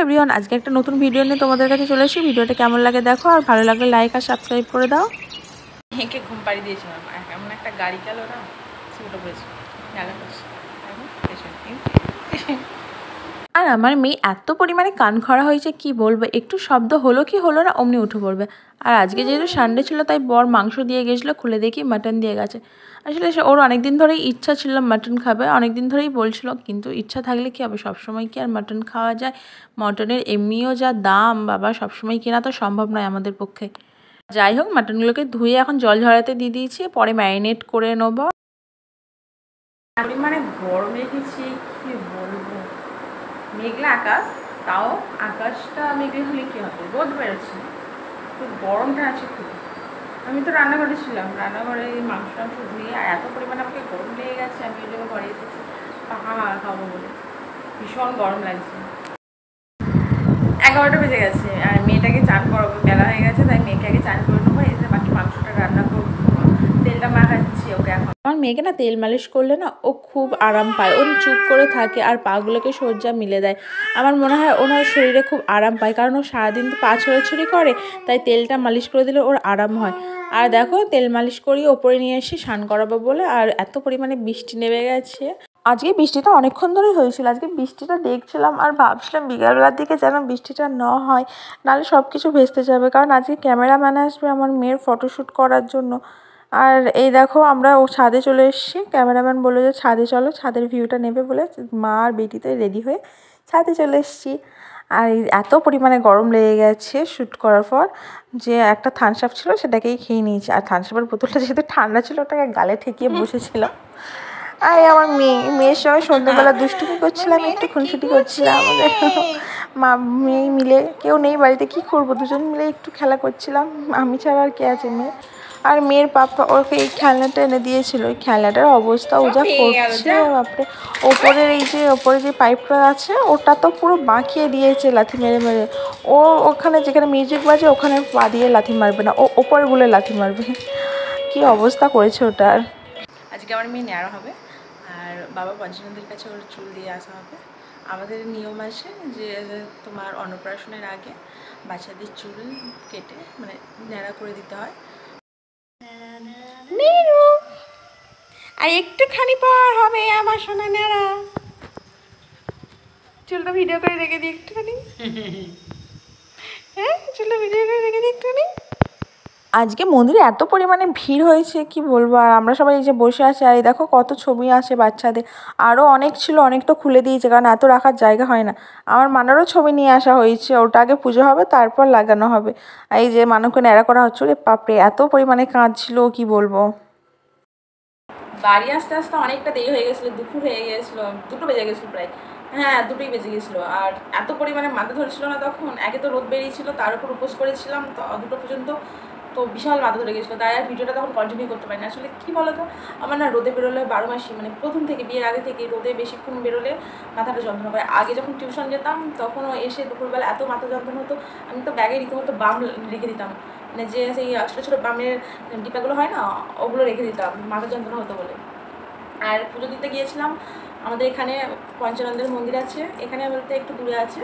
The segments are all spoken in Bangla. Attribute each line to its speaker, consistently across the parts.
Speaker 1: এভরিওয়ান, আজকে একটা নতুন ভিডিও নিয়ে তোমাদের কাছে চলে এসেছি। ভিডিওটা কেমন লাগে দেখো, আর ভালো লাগলে লাইক আর সাবস্ক্রাইব করে দাও।
Speaker 2: হেঁকে ঘুম পাড়ি দিয়েছিলাম, এমন একটা গাড়ি গেল না, সেটা বলেছি
Speaker 1: আর আমার মেয়ে এত পরিমাণে কান খরা হয়েছে কি বলবো, একটু শব্দ হলো কি হলো না অমনি উঠে পড়বে। আর আজকে যেহেতু সানডে ছিল তাই বর মাংস দিয়ে গেছিলো, খুলে দেখি মাটন দিয়ে গেছে। আসলে ওর অনেকদিন ধরেই ইচ্ছা ছিল মাটন খাবে, অনেকদিন ধরেই বলছিল, কিন্তু ইচ্ছা থাকলে কি হবে, সবসময় কি আর মাটন খাওয়া যায়? মটনের এমনিও যা দাম বাবা, সবসময় কেনা তো সম্ভব নয় আমাদের পক্ষে। যাই হোক, মাটনগুলোকে ধুয়ে এখন জল ঝরাতে দিয়ে দিয়েছি, পরে ম্যারিনেট করে নেবো।
Speaker 2: পরিমাণে গরম রেখেছি কি বলবো, মেঘলা আকাশ, তাও আকাশটা মেঘলা হলে কি হবে, রোদ বেরোচ্ছে, খুব গরমটা আছে খুব। আমি তো রান্নাঘরে ছিলাম, রান্নাঘরে মাংস ধুয়ে আর এত পরিমাণে আমাকে গরম লেগে গেছে, আমি ওই জন্য ঘরে এসেছি খাবো বলে। ভীষণ গরম লাগছে। 11টা বেজে গেছে আর মেয়েটাকে চান করাবো, বেলা হয়ে গেছে, তাই মেয়েকে আগে চান করে নেবো, এসে বাকি মাংসটা রান্না করবো। তেলটা মাখাচ্ছি ওকে এখন।
Speaker 1: আমার মেয়েকে না তেল মালিশ করলে না ও খুব আরাম পায়, ও চুপ করে থাকে আর পাগুলোকে সজ্জা মিলে দেয়। আমার মনে হয় ওনার শরীরে খুব আরাম পায়, কারণ ও সারাদিন তো পা ছড়াছড়ি করে, তাই তেলটা মালিশ করে দিলে ওর আরাম হয়। আর দেখো, তেল মালিশ করিয়ে ওপরে নিয়ে এসে স্নান করাবো বলে। আর এত পরিমাণে বৃষ্টি নেমে গেছে, আজকে বৃষ্টিটা অনেকক্ষণ ধরেই হয়েছিল। আজকে বৃষ্টিটা দেখছিলাম আর ভাবছিলাম বিকালবেলার দিকে যেন বৃষ্টিটা না হয়, নাহলে সব কিছু ভেস্তে যাবে। কারণ আজকে ক্যামেরাম্যান আসবে আমার মেয়ের ফটোশ্যুট করার জন্য। আর এই দেখো, আমরা ছাদে চলে এসেছি, ক্যামেরাম্যান বললো যে ছাদে চলো, ছাদের ভিউটা নেবে বলে মা আর বেটিতে রেডি হয়ে ছাদে চলে এসেছি। আর এত পরিমাণে গরম লেগে গেছে শ্যুট করার পর যে একটা থামস আপ ছিল সেটাকেই খেয়ে নিয়েছি। আর থামস আপের বোতলটা যেহেতু ঠান্ডা ছিল ওটাকে গালে ঠেকিয়ে বসেছিলাম। আর আমার মেয়ের সঙ্গে সন্ধ্যেবেলা দুষ্টুমি করছিলাম, একটু খুনসুটি করছিলাম। আমাদের মা মেয়ে মিলে, কেউ নেই বাড়িতে, কি করবো, দুজন মিলে একটু খেলা করছিলাম, আমি ছাড়া আর কে আছে মেয়ে। আর মেয়ের পাপা ওকে এই খেলনাটা এনে দিয়েছিল, ওই খেলনাটার অবস্থা ও যা করছে বাপরে। ওপরে যে পাইপটা আছে ওটা তো পুরো বাঁকিয়ে দিয়েছে লাথি মেরে মেরে। ও ওখানে যেখানে মিউজিক বাজে ওখানে পা দিয়ে লাথি মারবে না, ও ওপরগুলো লাথি মারবে। কি অবস্থা করেছে ওটার।
Speaker 2: আজকে আমার মেয়ে ন্যাড়া হবে আর বাবা পঞ্চানন্দের কাছে ওর চুল দিয়ে আসা হবে। আমাদের নিয়ম আছে যে তোমার অন্নপ্রাশনের আগে বাচ্চাদের চুল কেটে মানে ন্যাড়া করে দিতে হয়। আর একটুখানি পর হবে আমার সোনা ন্যাড়া। চুলটা ভিডিও করে রেখে দিই একটুখানি। হ্যাঁ, চুলটা ভিডিও করে রেখে দিই একটুখানি।
Speaker 1: আজকে মন্দিরে এত পরিমাণে ভিড় হয়েছে কি বলবো। আর আমরা সবাই এই যে বসে আছি, আর এই দেখো কত ছবি আছে বাচ্চাদের। আরও অনেক ছিল, অনেক তো খুলে দিয়েছে কারণ এত রাখার জায়গা হয় না। আমার মানেরও ছবি নিয়ে আসা হয়েছে, ওটা আগে পুজো হবে তারপর লাগানো হবে। এই যে মানুষকে ন্যাড়া করা হচ্ছে, রে বাপরে এত পরিমাণে কাজ ছিল কি বলবো।
Speaker 2: বাড়ি আসতে আসতে অনেকটা দেরি হয়ে গেছিলো, দুপুর হয়ে গেছিলো, 2টো বেজে গেছিলো প্রায়। হ্যাঁ, 2টোই বেজে গেছিলো। আর এত পরিমাণে মাথা ধরেছিল না তখন, একে তো রোদ বেরিয়েছিল, তার উপর উপোস করেছিলাম তো 2টো পর্যন্ত, তো বিশাল মাথা ধরে গেছিলো, তাই আর ভিডিওটা তখন কন্টিনিউ করতে পারি না। আসলে কী বলো তো, আমার না রোদে বেরোলে 12 মাসই মানে প্রথম থেকে বিয়ের আগে থেকে রোদে বেশিক্ষণ বেরোলে মাথাটা যন্ত্রণা করে। আগে যখন টিউশন যেতাম তখনও এসে দুপুরবেলা এত মাথা যন্ত্রণা হতো, আমি তো ব্যাগে রীতিমতো বাম রেখে দিতাম, মানে যে সেই ছোটো ছোটো বামের ডিপাগুলো হয় না, ওগুলো রেখে দিতাম, মাথা যন্ত্রণা হতো বলে। আর পুজো দিতে গিয়েছিলাম, আমাদের এখানে পঞ্চানন্দের মন্দির আছে, এখানে বলতে একটু দূরে আছে,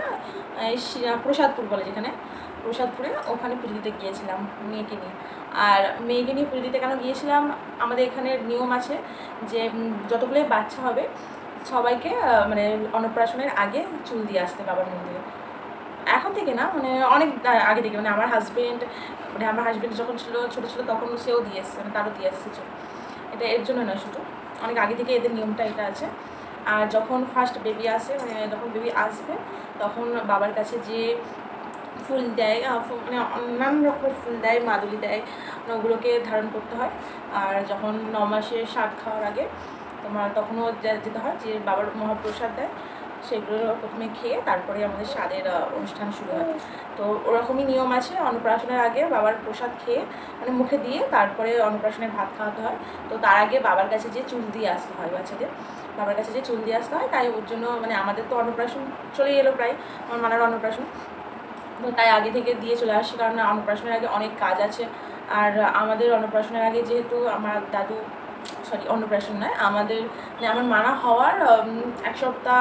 Speaker 2: প্রসাদপুর বলে যেখানে, প্রসাদপুরে, ওখানে পুজো দিতে গিয়েছিলাম মেয়েকে নিয়ে। আর মেয়েকে নিয়ে পুজো দিতে কেন গিয়েছিলাম, আমাদের এখানে নিয়ম আছে যে যতগুলোই বাচ্চা হবে সবাইকে মানে অন্নপ্রাশনের আগে চুল দিয়ে আসতে বাবার মন্দিরে। এখন থেকে না, মানে অনেক আগে থেকে, মানে আমার হাজব্যান্ড যখন ছোটো ছিল তখন সেও দিয়ে এসছে, মানে তারও দিয়ে এসছে চুল। এটা এর জন্য নয়, শুধু অনেক আগে থেকে এদের নিয়মটা এটা আছে। আর যখন ফার্স্ট বেবি আসে, মানে যখন বেবি আসবে তখন বাবার কাছে যে ফুল দেয়, মানে নানান রকমের ফুল দেয়, মাদুলি দেয়, ওগুলোকে ধারণ করতে হয়। আর যখন 9 মাসের শাক খাওয়ার আগে তোমার তখনও যেতে হয়, যে বাবার মহাপ্রসাদ দেয়, সেগুলো প্রথমে খেয়ে তারপরে আমাদের স্বাদের অনুষ্ঠান শুরু হয়। তো ওরকমই নিয়ম আছে, অন্নপ্রাশনের আগে বাবার প্রসাদ খেয়ে মানে মুখে দিয়ে তারপরে অন্নপ্রাশনের ভাত খাওয়াতে হয়। তো তার আগে বাবার কাছে যে চুল দিয়ে আসতে হয় বাচ্চাদের, বাবার কাছে যে চুল দিয়ে আসতে হয়, তাই ওর জন্য মানে আমাদের তো অন্নপ্রাশন চলেই এলো প্রায়, আমার মানার অন্নপ্রাশন, তো তাই আগে থেকে দিয়ে চলে আসি, কারণ অন্নপ্রাশনের আগে অনেক কাজ আছে। আর আমাদের অন্নপ্রাশনের আগে যেহেতু আমার দাদু সরি অন্নপ্রাশন নয়, আমাদের মানে আমার মারা হওয়ার এক সপ্তাহ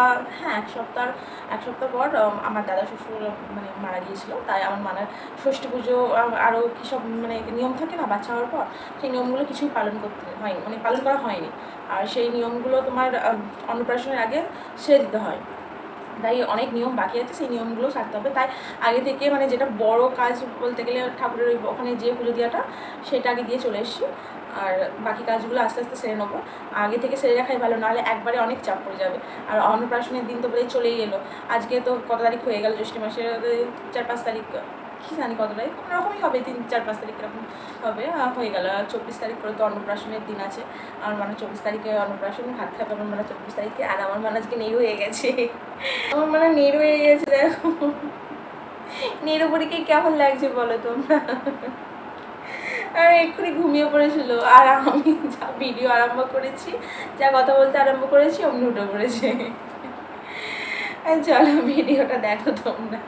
Speaker 2: পর আমার দাদা শ্বশুর মানে মারা গিয়েছিল। তাই আমার মানার ষষ্ঠী পুজো আরও কী সব মানে নিয়ম থাকে না বাচ্চা হওয়ার পর, সেই নিয়মগুলো কিছুই পালন করতে হয়নি, মানে পালন করা হয়নি। আর সেই নিয়মগুলো তোমার অন্নপ্রাশনের আগে সেরে দিতে হয়, তাই অনেক নিয়ম বাকি আছে, সেই নিয়মগুলো সারতে হবে। তাই আগে থেকে মানে যেটা বড় কাজ বলতে গেলে ঠাকুরের ওখানে যে পুজো দেওয়াটা, সেটা আগে দিয়ে চলে এসেছি। আর বাকি কাজগুলো আস্তে আস্তে সেরে নেবো, আগে থেকে সেরে রাখাই ভালো, নাহলে একবারে অনেক চাপ পড়ে যাবে। আর অন্নপ্রাশনের দিন তো প্রায় চলেই এলো, আজকে তো কত তারিখ হয়ে গেল, জ্যৈষ্ঠ মাসের 4-5 তারিখ, কী জানি কত তারিখ, ওরকমই হবে, 3-4-5 তারিখ এরকম হবে, হয়ে গেল। 24 তারিখ করে তো অন্নপ্রাশনের দিন আছে। আমার মানে 24 তারিখে অন্নপ্রাশন, ভাত খাবে আমার মানে 24 তারিখে। আর আমার মানে আজকে নেই হয়ে গেছে, আমার মানে নেড়ু হয়ে গেছে, দেখো নেড়ু পরীকে কেমন লাগছে বলো তোমরা। আর এক্ষুনি ঘুমিয়ে পড়েছিল, আর আমি যা ভিডিও আরম্ভ করেছি, যা কথা বলতে আরম্ভ করেছি, অমনি উঠে পড়েছে। চলো ভিডিওটা দেখো তোমরা।